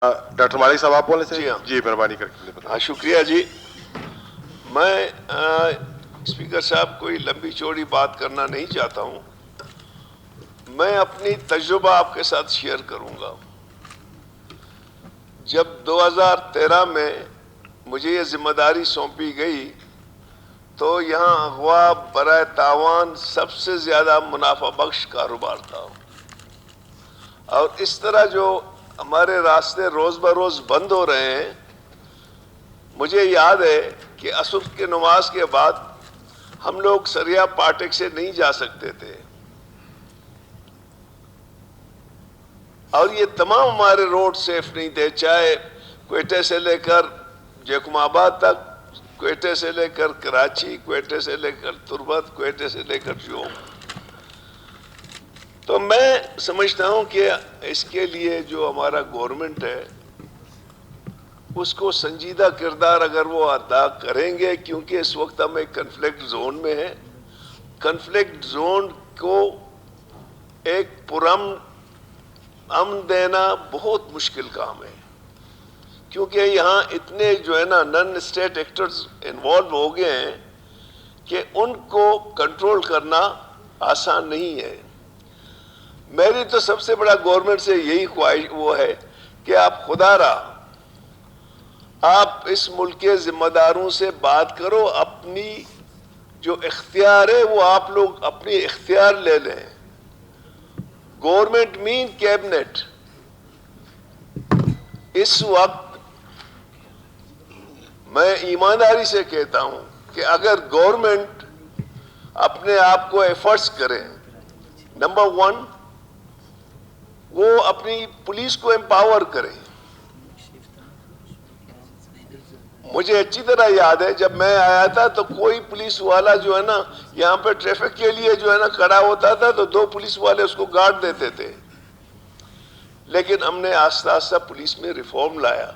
Doctor مالک صاحب آپ بولنے سے جی ہاں جی مہربانی کر کے بتائیں. ہاں شکریہ جی. میں اسپیکر صاحب کوئی لمبی چوڑی بات کرنا نہیں چاہتا ہوں. میں اپنی تجربہ آپ کے ساتھ شیئر کروں گا. جب 2013 میں مجھے یہ ذمہ داری سونپی گئی تو یہاں اغوا برائے تاوان سب سے زیادہ منافع بخش کاروبار تھا، اور اس طرح جو ہمارے راستے روز بروز بند ہو رہے ہیں. مجھے یاد ہے کہ عصر کی نماز کے بعد ہم لوگ سریا پاٹک سے نہیں جا سکتے تھے، اور یہ تمام ہمارے روڈ سیف نہیں تھے، چاہے کوئٹے سے لے کر جیکم آباد تک، کوئٹے سے لے کر کراچی، کوئٹے سے لے کر تربت، کوئٹے سے لے کر جوم. تو میں سمجھتا ہوں کہ اس کے لیے جو ہمارا گورنمنٹ ہے اس کو سنجیدہ کردار اگر وہ ادا کریں گے، کیونکہ اس وقت ہم ایک کنفلکٹ زون میں ہیں. کنفلکٹ زون کو ایک امن دینا بہت مشکل کام ہے، کیونکہ یہاں اتنے جو ہے نا نن اسٹیٹ ایکٹرز انوالو ہو گئے ہیں کہ ان کو کنٹرول کرنا آسان نہیں ہے. میری تو سب سے بڑا گورنمنٹ سے یہی خواہش وہ ہے کہ آپ خدا را آپ اس ملک کے ذمہ داروں سے بات کرو، اپنی جو اختیار ہے وہ آپ لوگ اپنی اختیار لے لیں. گورنمنٹ مین کیبنٹ. اس وقت میں ایمانداری سے کہتا ہوں کہ اگر گورنمنٹ اپنے آپ کو ایفرٹس کرے، نمبر ون وہ اپنی پولیس کو امپاور کرے. مجھے اچھی طرح یاد ہے جب میں آیا تھا تو کوئی پولیس والا جو ہے نا یہاں پہ ٹریفک کے لیے جو ہے نا کھڑا ہوتا تھا تو 2 پولیس والے اس کو گارڈ دیتے تھے. لیکن ہم نے آہستہ آہستہ پولیس میں ریفارم لایا،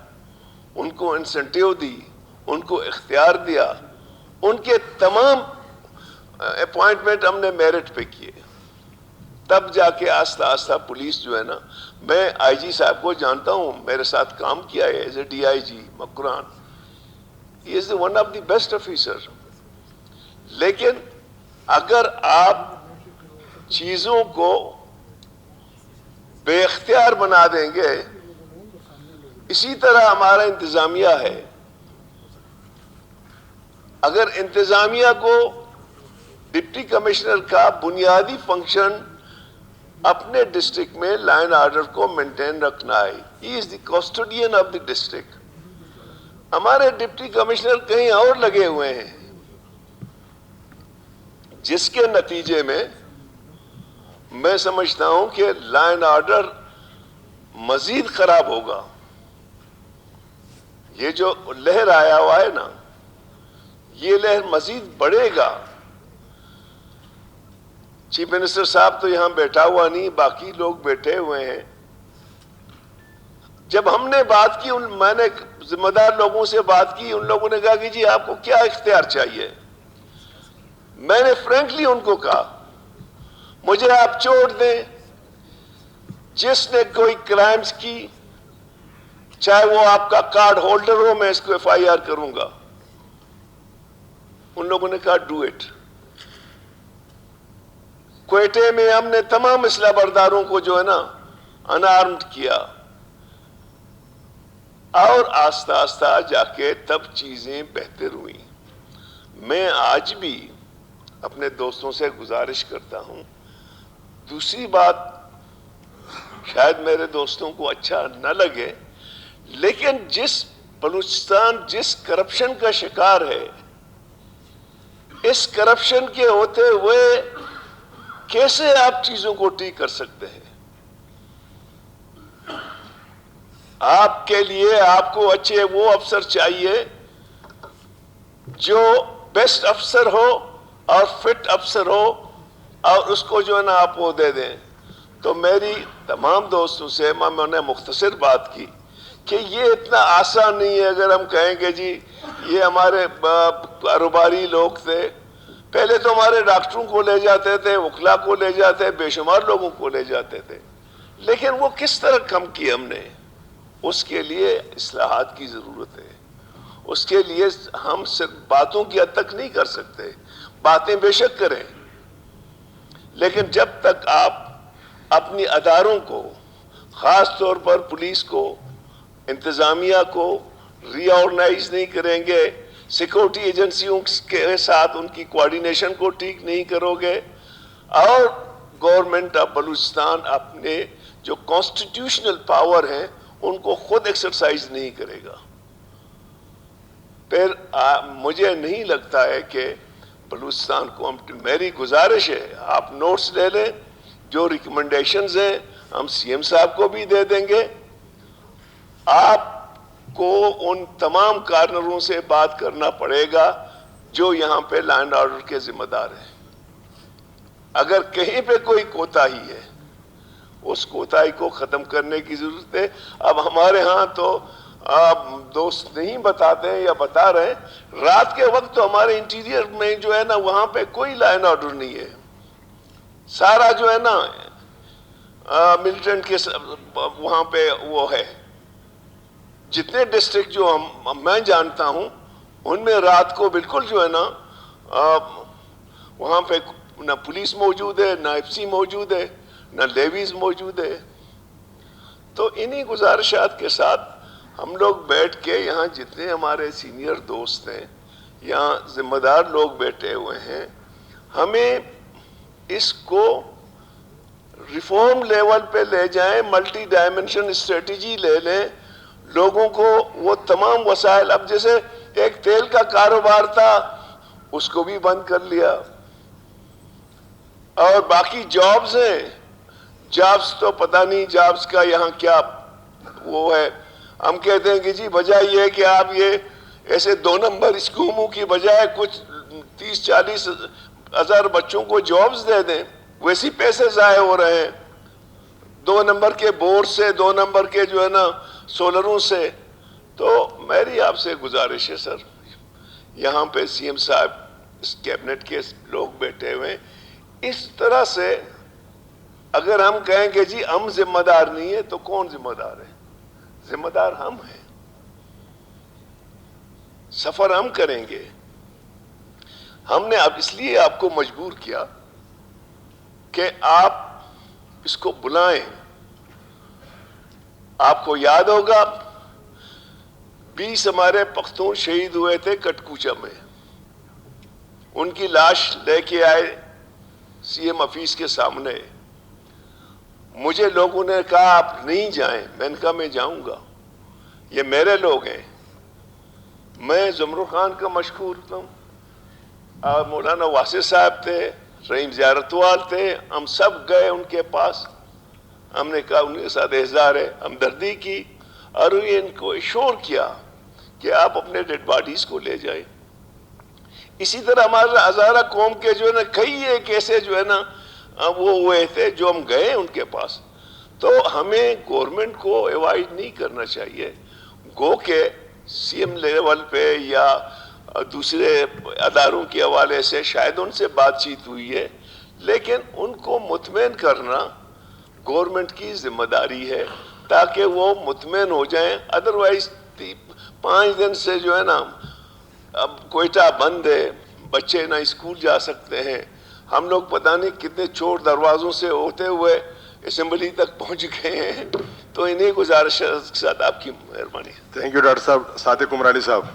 ان کو انسینٹیو دی، ان کو اختیار دیا، ان کے تمام اپوائنٹمنٹ ہم نے میرٹ پہ کیے. تب جا کے آہستہ آہستہ پولیس جو ہے نا، میں آئی جی صاحب کو جانتا ہوں، میرے ساتھ کام کیا ہے as A D I G Makran. He is one of the best officer. لیکن اگر آپ چیزوں کو بے اختیار بنا دیں گے، اسی طرح ہمارا انتظامیہ ہے. اگر انتظامیہ کو ڈپٹی کمشنر کا بنیادی فنکشن اپنے ڈسٹرکٹ میں لائن آرڈر کو مینٹین رکھنا ہے، he is the custodian of the district. ہمارے ڈپٹی کمشنر کہیں اور لگے ہوئے ہیں، جس کے نتیجے میں سمجھتا ہوں کہ لائن آرڈر مزید خراب ہوگا. یہ جو لہر آیا ہوا ہے نا، یہ لہر مزید بڑھے گا. چیف منسٹر صاحب تو یہاں بیٹھا ہوا نہیں، باقی لوگ بیٹھے ہوئے ہیں. جب ہم نے بات کی، میں نے ذمہ دار لوگوں سے بات کی، ان لوگوں نے کہا کہ جی آپ کو کیا اختیار چاہیے. میں نے فرینکلی ان کو کہا مجھے آپ چھوڑ دیں، جس نے کوئی کرائمز کی چاہے وہ آپ کا کارڈ ہولڈر ہو، میں اس کو ایف آئی آر کروں گا. ان لوگوں نے کہا ڈو اٹ. کوئٹے میں ہم نے تمام اسلحہ برداروں کو جو ہے نا انارمڈ کیا، اور آہستہ آہستہ جا کے تب چیزیں بہتر ہوئیں. میں آج بھی اپنے دوستوں سے گزارش کرتا ہوں. دوسری بات شاید میرے دوستوں کو اچھا نہ لگے، لیکن بلوچستان جس کرپشن کا شکار ہے، اس کرپشن کے ہوتے ہوئے کیسے آپ چیزوں کو ٹھیک کر سکتے ہیں؟ آپ کے لیے آپ کو اچھے وہ افسر چاہیے جو بیسٹ افسر ہو اور فٹ افسر ہو، اور اس کو جو ہے نا آپ وہ دے دیں. تو میری تمام دوستوں سے میں نے مختصر بات کی کہ یہ اتنا آسان نہیں ہے. اگر ہم کہیں کہ جی یہ ہمارے کاروباری لوگ تھے، پہلے تو ہمارے ڈاکٹروں کو لے جاتے تھے، وکلا کو لے جاتے، بے شمار لوگوں کو لے جاتے تھے، لیکن وہ کس طرح کم کی ہم نے. اس کے لیے اصلاحات کی ضرورت ہے. اس کے لیے ہم صرف باتوں کی حد تک نہیں کر سکتے. باتیں بے شک کریں، لیکن جب تک آپ اپنی اداروں کو، خاص طور پر پولیس کو، انتظامیہ کو ری آرگنائز نہیں کریں گے، سیکورٹی ایجنسیوں کے ساتھ ان کی کوارڈینیشن کو ٹھیک نہیں کرو گے، اور گورنمنٹ آف بلوچستان اپنے جو کانسٹیٹیوشنل پاور ہیں ان کو خود ایکسرسائز نہیں کرے گا، پھر مجھے نہیں لگتا ہے کہ بلوچستان کو میری گزارش ہے آپ نوٹس لے لیں، جو ریکمنڈیشنز ہیں ہم سی ایم صاحب کو بھی دے دیں گے. آپ کو ان تمام کارنروں سے بات کرنا پڑے گا جو یہاں پہ لا اینڈ آرڈر کے ذمہ دار ہیں. اگر کہیں پہ کوئی کوتاہی ہے اس کوتاہی کو ختم کرنے کی ضرورت ہے. اب ہمارے ہاں تو آپ دوست نہیں بتاتے ہیں یا بتا رہے ہیں، رات کے وقت تو ہمارے انٹیریئر میں جو ہے نا وہاں پہ کوئی لا اینڈ آرڈر نہیں ہے. سارا جو ہے نا ملٹنٹ کے وہاں پہ وہ ہے. جتنے ڈسٹرکٹ جو میں جانتا ہوں ان میں رات کو بالکل جو ہے نا وہاں پہ نہ پولیس موجود ہے، نہ ایف سی موجود ہے، نہ لیویز موجود ہے. تو انہی گزارشات کے ساتھ ہم لوگ بیٹھ کے یہاں جتنے ہمارے سینئر دوست ہیں، یہاں ذمہ دار لوگ بیٹھے ہوئے ہیں، ہمیں اس کو ریفارم لیول پہ لے جائیں، ملٹی ڈائمنشن اسٹریٹجی لے لیں، لوگوں کو وہ تمام وسائل. اب جیسے ایک تیل کا کاروبار تھا اس کو بھی بند کر لیا، اور باقی جابز ہیں، جابز تو پتہ نہیں جابز کا یہاں کیا وہ ہے. ہم کہتے ہیں کہ جی بجائے یہ کہ آپ یہ ایسے 2 نمبر اسکیموں کی بجائے کچھ 30-40 ہزار بچوں کو جابز دے دیں، ویسی پیسے ضائع ہو رہے ہیں 2 نمبر کے بورڈ سے، 2 نمبر کے جو ہے نا سولروں سے. تو میری آپ سے گزارش ہے سر، یہاں پہ سی ایم صاحب، اس کیبنٹ کے لوگ بیٹھے ہوئے، اس طرح سے اگر ہم کہیں کہ جی ہم ذمہ دار نہیں ہے تو کون ذمہ دار ہے؟ ذمہ دار ہم ہیں. سفر ہم کریں گے. ہم نے اب اس لیے آپ کو مجبور کیا کہ آپ اس کو بلائیں. آپ کو یاد ہوگا 20 ہمارے پختون شہید ہوئے تھے کٹکوچا میں، ان کی لاش لے کے آئے سی ایم آفس کے سامنے. مجھے لوگوں نے کہا آپ نہیں جائیں، میں نے کہا میں جاؤں گا، یہ میرے لوگ ہیں. میں زمرو خان کا مشکور ہوں، مولانا واسع صاحب تھے، رحیم زیارتوال تھے، ہم سب گئے ان کے پاس. ہم نے کہا ان کے ساتھ اظہار ہمدردی کی اور ان کو ایشور کیا کہ آپ اپنے ڈیڈ باڈیز کو لے جائیں. اسی طرح ہمارا ہزارہ قوم کے جو ہے نا کئی ایک ایسے جو ہے نا وہ ہوئے تھے جو ہم گئے ان کے پاس. تو ہمیں گورنمنٹ کو ایوائڈ نہیں کرنا چاہیے. گو کہ سی ایم لیول پہ یا دوسرے اداروں کے حوالے سے شاید ان سے بات چیت ہوئی ہے، لیکن ان کو مطمئن کرنا گورنمنٹ کی ذمہ داری ہے تاکہ وہ مطمئن ہو جائیں. ادروائز 5 دن سے جو ہے نا اب کوئٹہ بند ہے، بچے نہ اسکول جا سکتے ہیں. ہم لوگ پتہ نہیں کتنے چور دروازوں سے ہوتے ہوئے اسمبلی تک پہنچ گئے ہیں. تو انہیں گزارش کے ساتھ آپ کی مہربانی. تھینک یو ڈاکٹر صاحب. صادق عمرانی صاحب.